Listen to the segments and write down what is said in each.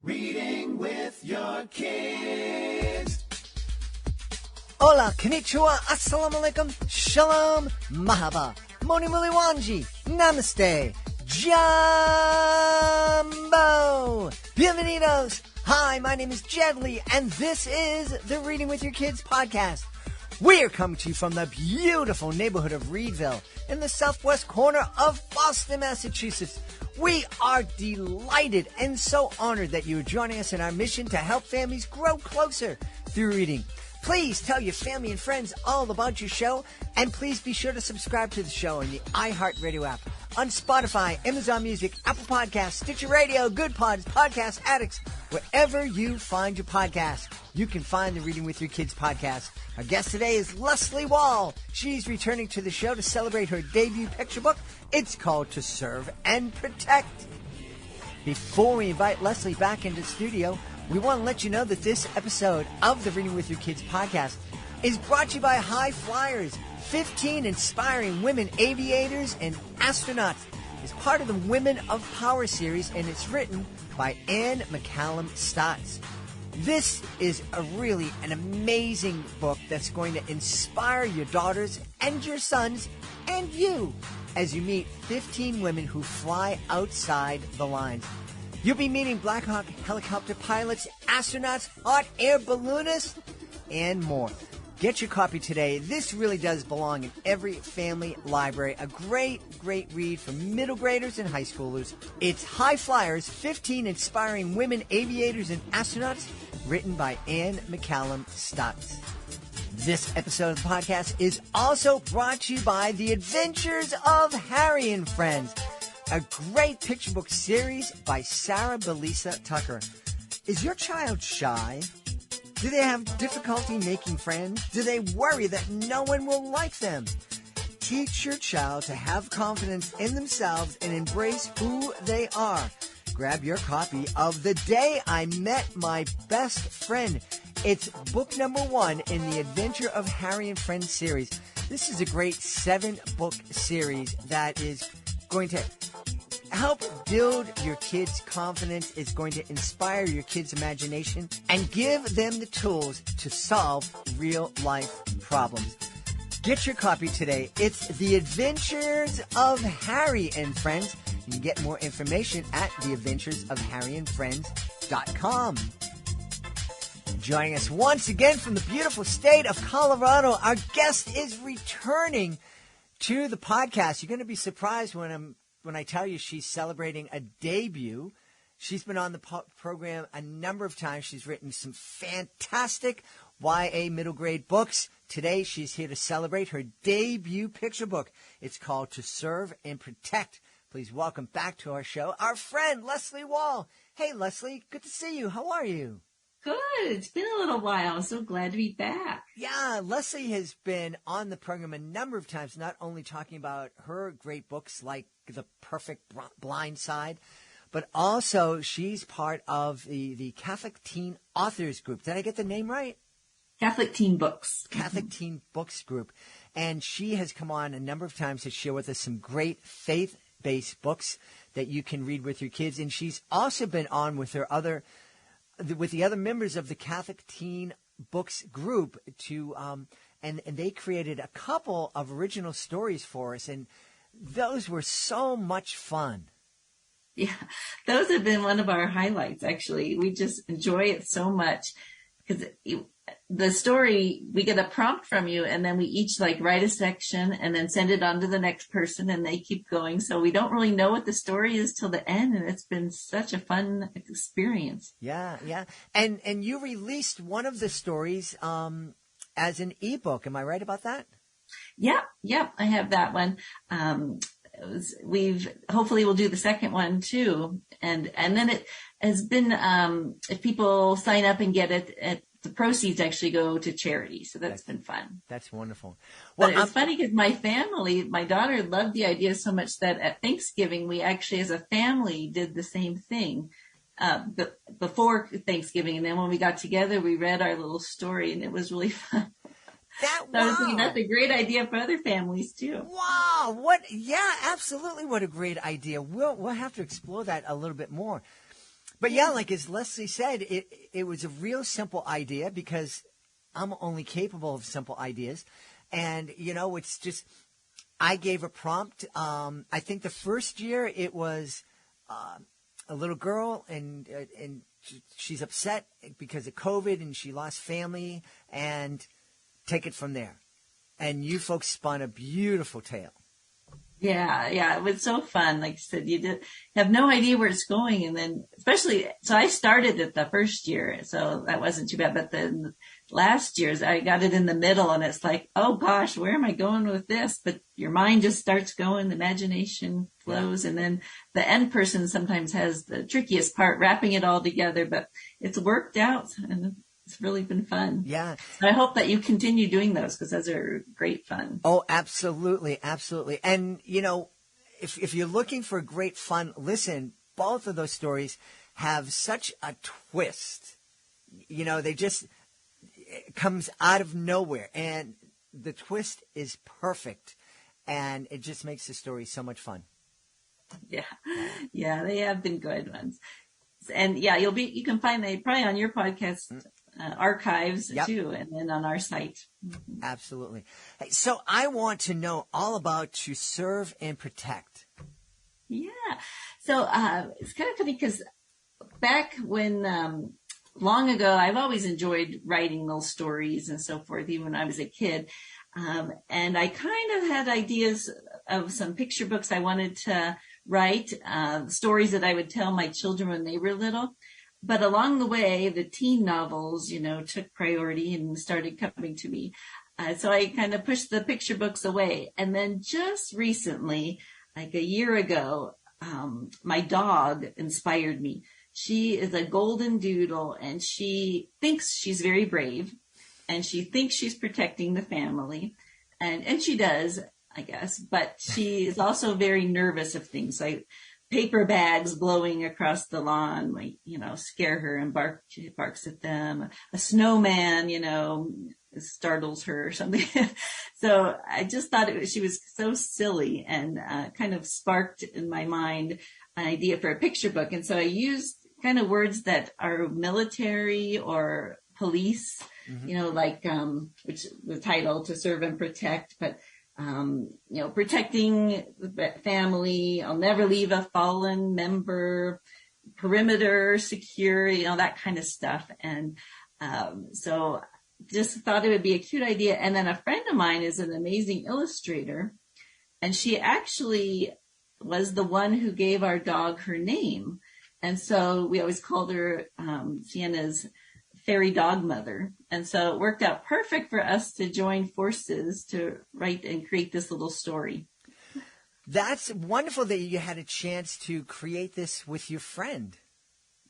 Reading with your kids. Hola, konnichiwa, assalamu alaikum, shalom, mahaba, moni muli wanji, namaste, jumbo, bienvenidos. Hi, my name is Jed Lee, and this is the Reading with Your Kids podcast. We're coming to you from the beautiful neighborhood of Reedville in the southwest corner of Boston, Massachusetts. We are delighted and so honored that you are joining us in our mission to help families grow closer through reading. Please tell your family and friends all about your show, and please be sure to subscribe to the show in the iHeartRadio app, on Spotify, Amazon Music, Apple Podcasts, Stitcher Radio, Good Pods, Podcast Addicts, wherever you find your podcast. You can find the Reading with Your Kids podcast. Our guest today is Leslea Wahl. She's returning to the show to celebrate her debut picture book. It's called To Serve and Protect. Before we invite Leslea back into the studio, we want to let you know that this episode of the Reading with Your Kids podcast is brought to you by High Flyers, 15 inspiring women aviators and astronauts. It's part of the Women of Power series, and it's written by Anne McCallum Stotts. This is an amazing book that's going to inspire your daughters and your sons and you as you meet 15 women who fly outside the lines. You'll be meeting Black Hawk helicopter pilots, astronauts, hot air balloonists, and more. Get your copy today. This really does belong in every family library. A great, great read for middle graders and high schoolers. It's High Flyers, 15 Inspiring Women Aviators and Astronauts, written by Anne McCallum Stotts. This episode of the podcast is also brought to you by The Adventures of Harry and Friends, a great picture book series by Sarah Belisa Tucker. Is your child shy? Do they have difficulty making friends? Do they worry that no one will like them? Teach your child to have confidence in themselves and embrace who they are. Grab your copy of The Day I Met My Best Friend. It's book number 1 in the Adventure of Harry and Friends series. This is a great 7-book series that is going to help build your kids' confidence. It's going to inspire your kids' imagination and give them the tools to solve real-life problems. Get your copy today. It's The Adventures of Harry and Friends. You can get more information at theadventuresofharryandfriends.com. Joining us once again from the beautiful state of Colorado, our guest is returning to the podcast. You're going to be surprised when I tell you she's celebrating a debut. She's been on the program a number of times. She's written some fantastic YA middle grade books. Today, she's here to celebrate her debut picture book. It's called To Serve and Protect. Please welcome back to our show our friend, Leslea Wahl. Hey, Leslea, good to see you. How are you? Good. It's been a little while. I'm so glad to be back. Yeah, Leslea has been on the program a number of times, not only talking about her great books like The Perfect Blind Side, but also she's part of the Catholic Teen Authors Group. Did I get the name right? Catholic Teen Books. Catholic Teen Books Group. And she has come on a number of times to share with us some great faith-based books that you can read with your kids. And she's also been on with the other members of the Catholic Teen Books Group and they created a couple of original stories for us, and those were so much fun. Yeah, those have been one of our highlights, actually. We just enjoy it so much because the story, we get a prompt from you, and then we each write a section and then send it on to the next person, and they keep going. So we don't really know what the story is till the end, and it's been such a fun experience. Yeah. And you released one of the stories as an ebook. Am I right about that? Yep. I have that one. Hopefully we'll do the second one too. And then it has been, if people sign up and get it, the proceeds actually go to charity. So that's been fun. That's wonderful. Well, it's funny because my daughter loved the idea so much that at Thanksgiving, we actually as a family did the same thing, before Thanksgiving. And then when we got together, we read our little story, and it was really fun. I was thinking that's a great idea for other families too. Wow. Yeah, absolutely. What a great idea. We'll have to explore that a little bit more. But yeah, like as Leslea said, it was a real simple idea because I'm only capable of simple ideas. And, it's just, I gave a prompt. I think the first year it was a little girl and she's upset because of COVID and she lost family, and take it from there. And you folks spun a beautiful tale. Yeah, it was so fun. Like I said, you have no idea where it's going. And then so I started it the first year, so that wasn't too bad. But then last year's, I got it in the middle, and it's like, oh gosh, where am I going with this? But your mind just starts going, the imagination flows. Yeah. And then the end person sometimes has the trickiest part, wrapping it all together, but it's worked out, and it's really been fun. Yeah. So I hope that you continue doing those, because those are great fun. Oh, absolutely. Absolutely. And, if you're looking for great fun, listen, both of those stories have such a twist. It comes out of nowhere, and the twist is perfect, and it just makes the story so much fun. Yeah, they have been good ones. And yeah, you can find them probably on your podcast archives too, and then on our site. Absolutely. Hey, so I want to know all about To Serve and Protect. Yeah. So it's kind of funny because back when long ago, I've always enjoyed writing little stories and so forth, even when I was a kid. And I kind of had ideas of some picture books I wanted to write, stories that I would tell my children when they were little. But along the way, the teen novels, took priority and started coming to me. So I kind of pushed the picture books away. And then just recently, like a year ago, my dog inspired me. She is a golden doodle, and she thinks she's very brave, and she thinks she's protecting the family. And she does, I guess, but she is also very nervous of things like paper bags blowing across the lawn, scare her, and she barks at them. A snowman, startles her or something. So I just thought she was so silly, and kind of sparked in my mind an idea for a picture book. And so I used kind of words that are military or police, which the title To Serve and Protect, but protecting the family, I'll never leave a fallen member, perimeter secure, that kind of stuff. And so just thought it would be a cute idea. And then a friend of mine is an amazing illustrator, and she actually was the one who gave our dog her name. And so we always called her Siena's fairy dog mother. And so it worked out perfect for us to join forces to write and create this little story. That's wonderful that you had a chance to create this with your friend.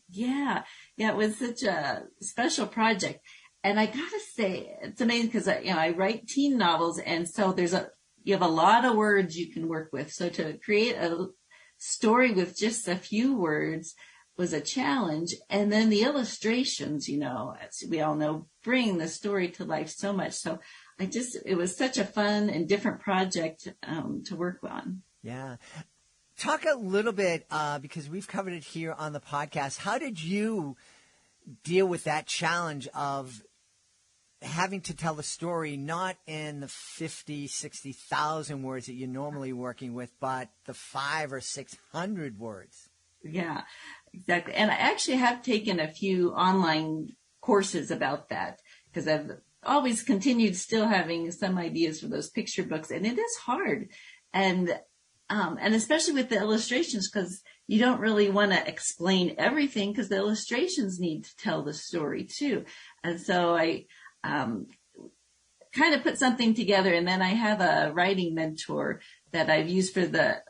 Yeah, it was such a special project. And I gotta say, it's amazing because I write teen novels, and so you have a lot of words you can work with. So to create a story with just a few words was a challenge. And then the illustrations, as we all know, bring the story to life so much. So it was such a fun and different project to work on. Yeah. Talk a little bit, because we've covered it here on the podcast. How did you deal with that challenge of having to tell the story not in the 50, 60,000 words that you're normally working with, but the 500 or 600 words? Yeah, exactly. And I actually have taken a few online courses about that, because I've always continued still having some ideas for those picture books, and it is hard. And especially with the illustrations, because you don't really want to explain everything, because the illustrations need to tell the story too. And so I kind of put something together, and then I have a writing mentor that I've used for the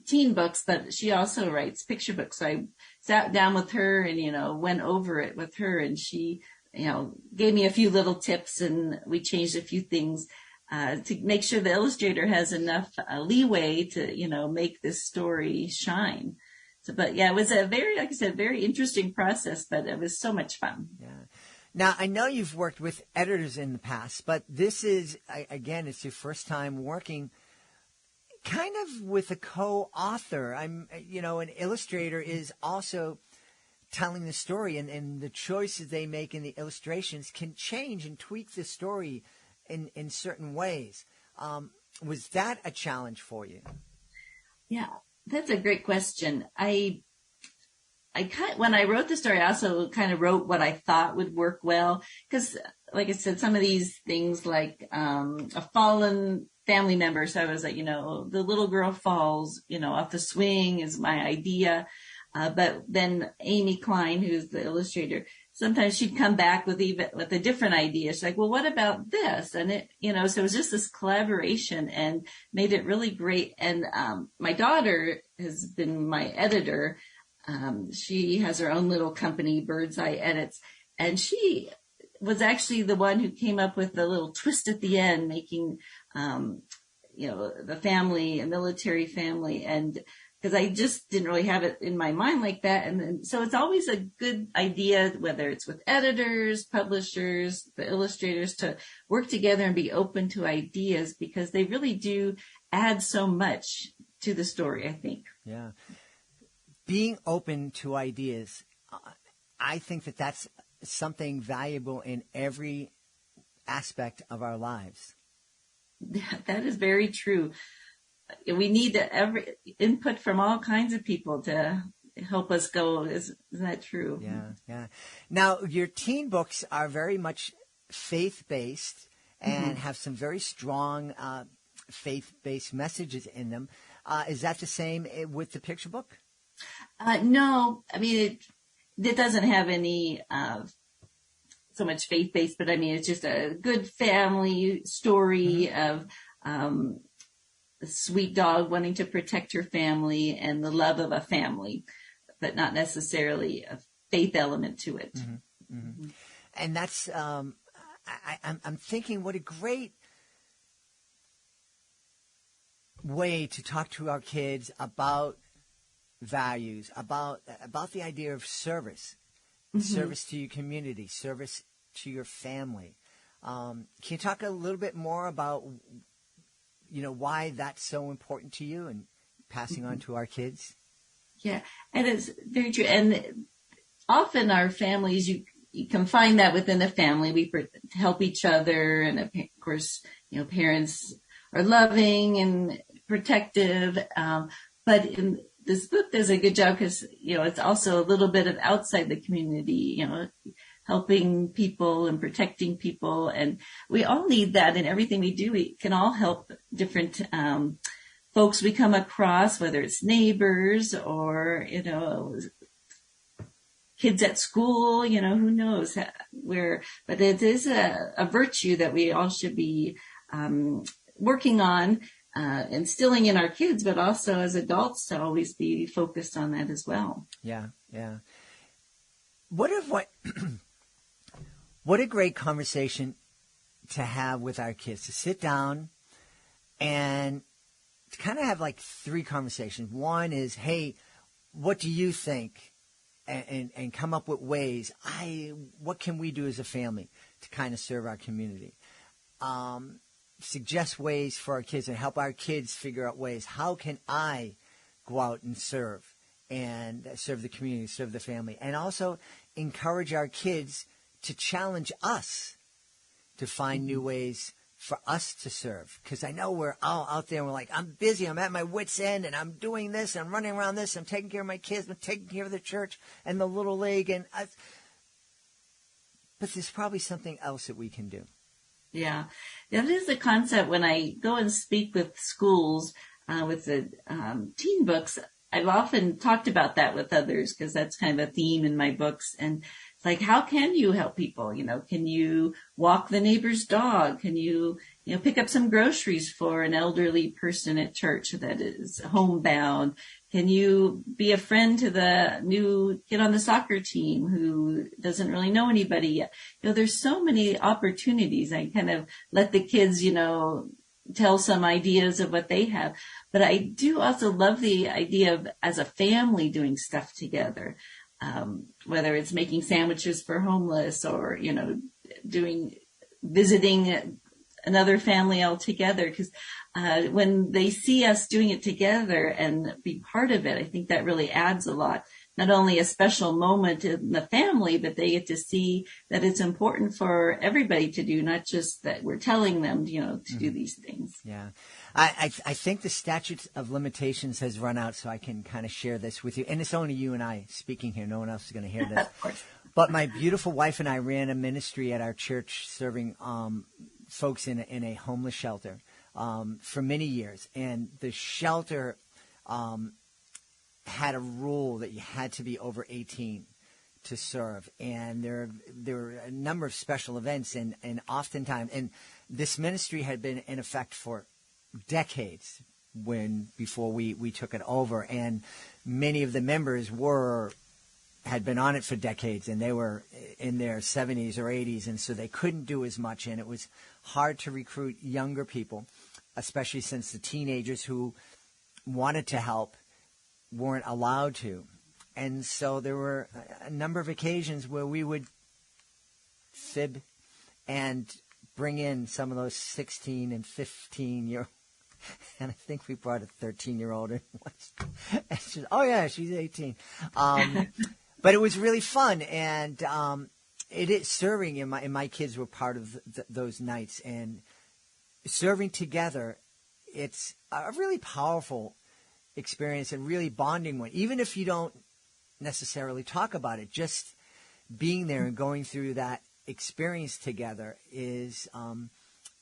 teen books, but she also writes picture books. So I sat down with her and, went over it with her, and she, gave me a few little tips, and we changed a few things to make sure the illustrator has enough leeway to, make this story shine. So, but yeah, it was a very interesting process, but it was so much fun. Yeah. Now, I know you've worked with editors in the past, but this is, again, it's your first time working. kind of with a co-author. An illustrator is also telling the story, and the choices they make in the illustrations can change and tweak the story in certain ways. Was that a challenge for you? Yeah, that's a great question. When I wrote the story, I also kind of wrote what I thought would work well. Because, like I said, some of these things like a fallen family member. So I was like, the little girl falls, off the swing is my idea. But then Amy Klein, who's the illustrator, sometimes she'd come back with a different idea. She's like, well, what about this? And it, so it was just this collaboration and made it really great. And my daughter has been my editor. She has her own little company, Bird's Eye Edits, and she was actually the one who came up with the little twist at the end, making, the family, a military family, and because I just didn't really have it in my mind like that. And then, so it's always a good idea, whether it's with editors, publishers, the illustrators, to work together and be open to ideas, because they really do add so much to the story, I think. Yeah. Being open to ideas, I think that's something valuable in every aspect of our lives. That is very true. We need every input from all kinds of people to help us go. Isn't that true? Yeah. Now, your teen books are very much faith-based and have some very strong faith-based messages in them. Is that the same with the picture book? No, I mean, it doesn't have any so much faith-based, but I mean, it's just a good family story of a sweet dog wanting to protect her family and the love of a family, but not necessarily a faith element to it. And that's, I'm thinking what a great way to talk to our kids about values, about the idea of service, service to your community, service to your family. Can you talk a little bit more about, why that's so important to you and passing on to our kids? Yeah, and it's very true. And often our families, you can find that within a family. We help each other. And of course, parents are loving and protective. But in this book does a good job because, it's also a little bit of outside the community, helping people and protecting people. And we all need that in everything we do. We can all help different folks we come across, whether it's neighbors or, kids at school, who knows where. But it is a virtue that we all should be working on, instilling in our kids, but also as adults to always be focused on that as well. Yeah. What a great conversation to have with our kids, to sit down and to kind of have like three conversations. One is, hey, what do you think? And come up with ways. What can we do as a family to kind of serve our community? Suggest ways for our kids and help our kids figure out ways. How can I go out and serve the community, serve the family, and also encourage our kids to challenge us to find new ways for us to serve. Because I know we're all out there and we're like, I'm busy, I'm at my wit's end, and I'm doing this, I'm running around this, I'm taking care of my kids, I'm taking care of the church and the little league. But there's probably something else that we can do. Yeah. That is the concept when I go and speak with schools with the teen books. I've often talked about that with others because that's kind of a theme in my books. And it's like, how can you help people? Can you walk the neighbor's dog? Can you, pick up some groceries for an elderly person at church that is homebound? Can you be a friend to the new kid on the soccer team who doesn't really know anybody yet? There's so many opportunities. I kind of let the kids, tell some ideas of what they have. But I do also love the idea of, as a family, doing stuff together, whether it's making sandwiches for homeless or, visiting another family altogether. Because when they see us doing it together and be part of it, I think that really adds a lot. Not only a special moment in the family, but they get to see that it's important for everybody to do, not just that we're telling them, to do these things. Yeah. I think the statute of limitations has run out, so I can kind of share this with you. And it's only you and I speaking here. No one else is going to hear this. Of course. But my beautiful wife and I ran a ministry at our church serving folks in a homeless shelter for many years. And the shelter had a rule that you had to be over 18 to serve. And there were a number of special events and oftentimes, and this ministry had been in effect for decades before we took it over. And many of the members had been on it for decades, and they were in their 70s or 80s, and so they couldn't do as much. And it was hard to recruit younger people, especially since the teenagers who wanted to help weren't allowed to. And so there were a number of occasions where we would fib and bring in some of those 16 and 15-year-olds. And I think we brought a 13-year-old in once. And she said, oh, yeah, she's 18. But it was really fun. And it is serving, and my kids were part of those nights. And serving together, it's a really powerful experience and really bonding one. Even if you don't necessarily talk about it, just being there and going through that experience together is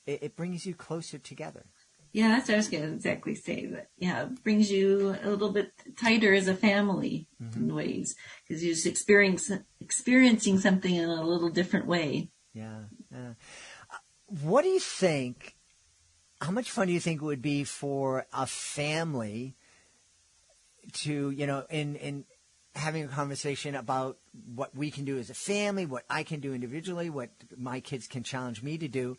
it brings you closer together. Yeah, that's what I was going to exactly say. That it brings you a little bit tighter as a family in ways, because you're just experiencing something in a little different way. Yeah. What do you think? How much fun do you think it would be for a family to, in having a conversation about what we can do as a family, what I can do individually, what my kids can challenge me to do?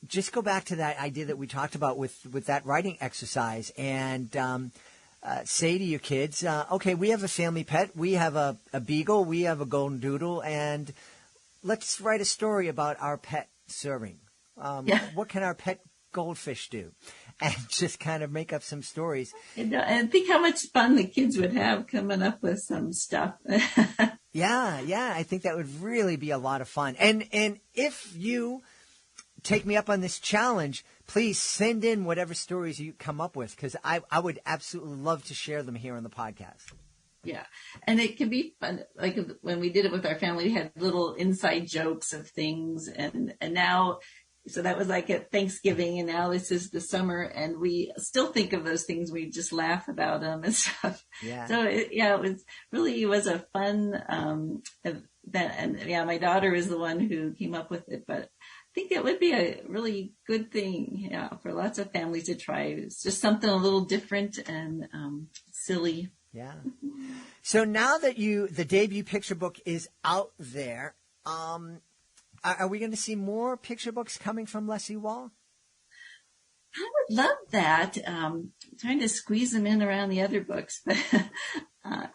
Just go back to that idea that we talked about with that writing exercise and say to your kids, okay, we have a family pet. We have a beagle. We have a golden doodle. And let's write a story about our pet serving. What can our pet goldfish do? And just kind of make up some stories. And think how much fun the kids would have coming up with some stuff. Yeah. I think that would really be a lot of fun. And if you take me up on this challenge, please send in whatever stories you come up with, because I would absolutely love to share them here on the podcast. Yeah. And it can be fun. Like when we did it with our family, we had little inside jokes of things. And now, so that was like at Thanksgiving, and now this is the summer, and we still think of those things. We just laugh about them and stuff. Yeah. So it was a fun event. And my daughter is the one who came up with it, but I think that would be a really good thing, for lots of families to try. It's just something a little different and silly. Yeah. So now that the debut picture book is out there, are we going to see more picture books coming from Leslea Wahl? I would love that. Trying to squeeze them in around the other books, but I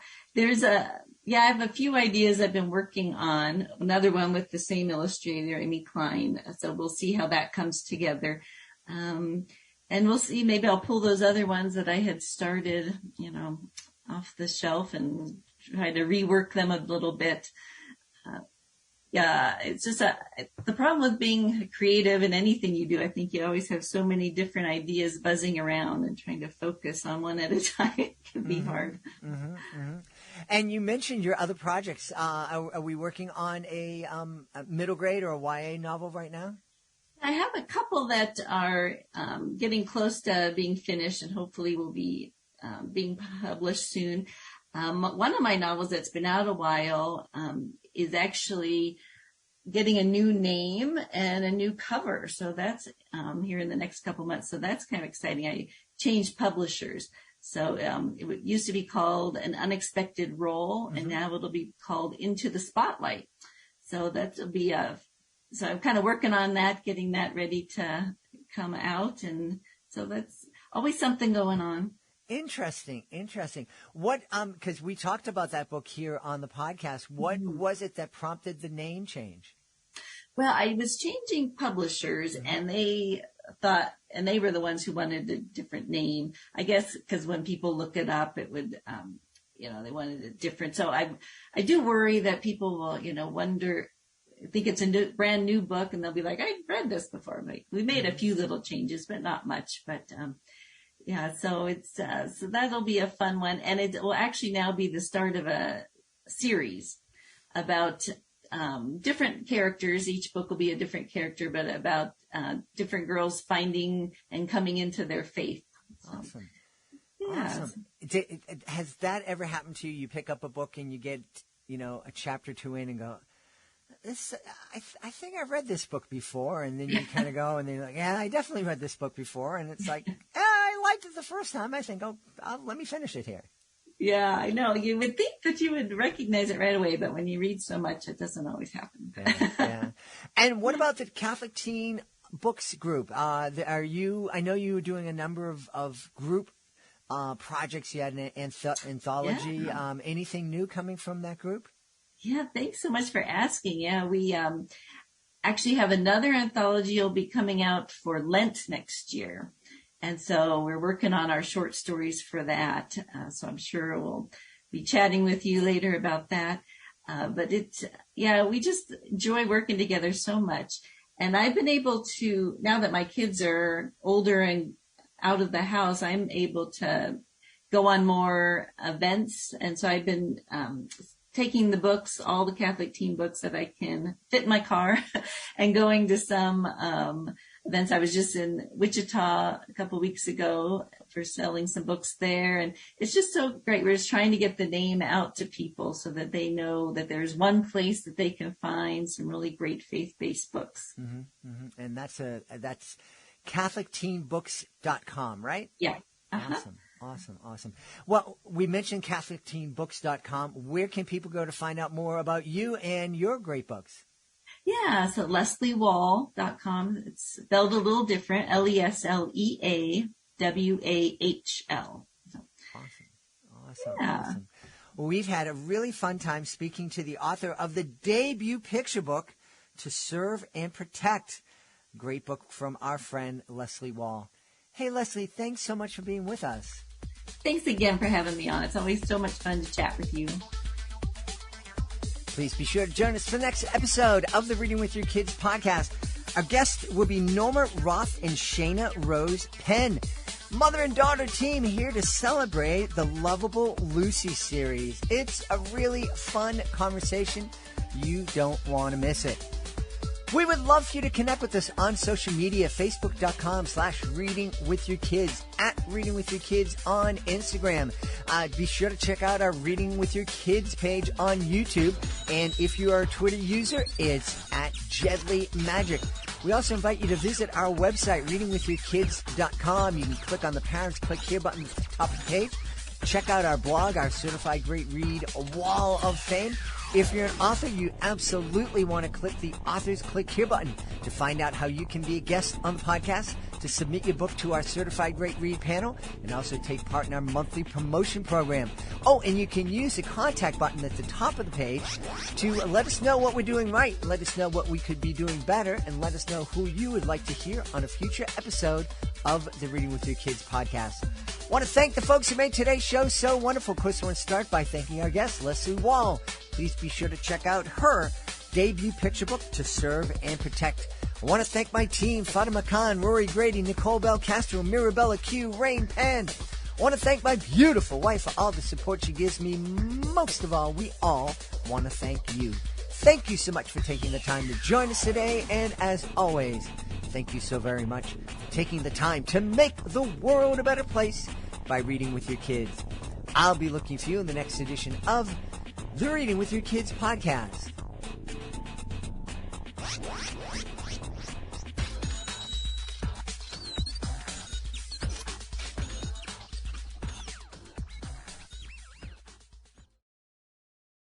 have a few ideas I've been working on. Another one with the same illustrator, Amy Klein. So we'll see how that comes together. And we'll see, maybe I'll pull those other ones that I had started, off the shelf and try to rework them a little bit. It's just the problem with being creative in anything you do. I think you always have so many different ideas buzzing around, and trying to focus on one at a time can be hard. And you mentioned your other projects. Are we working on a middle grade or a YA novel right now? I have a couple that are getting close to being finished, and hopefully will be being published soon. One of my novels that's been out a while is actually getting a new name and a new cover. So that's here in the next couple months. So that's kind of exciting. I changed publishers. So it used to be called An Unexpected Role, and now it'll be called Into the Spotlight. So that'll be so I'm kind of working on that, getting that ready to come out. And so that's always something going on. Interesting. What, because we talked about that book here on the podcast. What was it that prompted the name change? Well, I was changing publishers, and they thought, and they were the ones who wanted a different name, I guess, because when people look it up, it would, they wanted it different. So I do worry that people will, wonder, think it's a brand new book, and they'll be like, I've read this before. But we made a few little changes, but not much. But so it's so that'll be a fun one, and it will actually now be the start of a series about different characters. Each book will be a different character, but about different girls finding and coming into their faith. Awesome. Yeah. Awesome. Has that ever happened to you? You pick up a book and you get, a chapter 2 in and go, "This, I think I've read this book before," and then you kind of go and then you're like, "Yeah, I definitely read this book before," and it's like, I liked it the first time. I think, let me finish it here. Yeah, I know. You would think that you would recognize it right away, but when you read so much, it doesn't always happen. Yeah. And what about the Catholic Teen Books group? I know you were doing a number of group projects. You had an anthology. Yeah. Anything new coming from that group? Yeah, thanks so much for asking. Yeah, we actually have another anthology. Will be coming out for Lent next year. And so we're working on our short stories for that. So I'm sure we'll be chatting with you later about that. But we just enjoy working together so much. And I've been able to, now that my kids are older and out of the house, I'm able to go on more events. And so I've been taking the books, all the Catholic teen books that I can fit in my car, and going to some events. I was just in Wichita a couple weeks ago for selling some books there. And it's just so great. We're just trying to get the name out to people so that they know that there's one place that they can find some really great faith-based books. Mm-hmm, mm-hmm. And that's CatholicTeenBooks.com, right? Yeah. Uh-huh. Awesome. Well, we mentioned CatholicTeenBooks.com. Where can people go to find out more about you and your great books? Yeah, so LeslieWahl.com. It's spelled a little different, LesleaWahl. So. Awesome. Yeah. Awesome. Well, we've had a really fun time speaking to the author of the debut picture book, To Serve and Protect. Great book from our friend Leslea Wahl. Hey, Leslea, thanks so much for being with us. Thanks again for having me on. It's always so much fun to chat with you. Please be sure to join us for the next episode of the Reading with Your Kids podcast. Our guest will be Norma Roth and Siena Rose Penn, mother and daughter team here to celebrate the Lovable Lucy series. It's a really fun conversation. You don't want to miss it. We would love for you to connect with us on social media, Facebook.com/readingwithyourkids, @readingwithyourkids on Instagram. Be sure to check out our Reading with Your Kids page on YouTube. And if you are a Twitter user, it's @JedleyMagic. We also invite you to visit our website, readingwithyourkids.com. You can click on the Parents Click Here button at the top of the page. Check out our blog, our Certified Great Read Wall of Fame. If you're an author, you absolutely want to click the Authors Click Here button to find out how you can be a guest on the podcast, to submit your book to our Certified Great Read panel, and also take part in our monthly promotion program. Oh, and you can use the contact button at the top of the page to let us know what we're doing right, let us know what we could be doing better, and let us know who you would like to hear on a future episode of the Reading with Your Kids podcast. I want to thank the folks who made today's show so wonderful. Of course, I want to start by thanking our guest, Leslea Wahl. Please be sure to check out her debut picture book, To Serve and Protect. I want to thank my team, Fatima Khan, Rory Grady, Nicole Bell Castro, Mirabella Q, Rain Penn. I want to thank my beautiful wife for all the support she gives me. Most of all, we all want to thank you. Thank you so much for taking the time to join us today. And as always, thank you so very much for taking the time to make the world a better place by reading with your kids. I'll be looking for you in the next edition of the Reading with Your Kids podcast.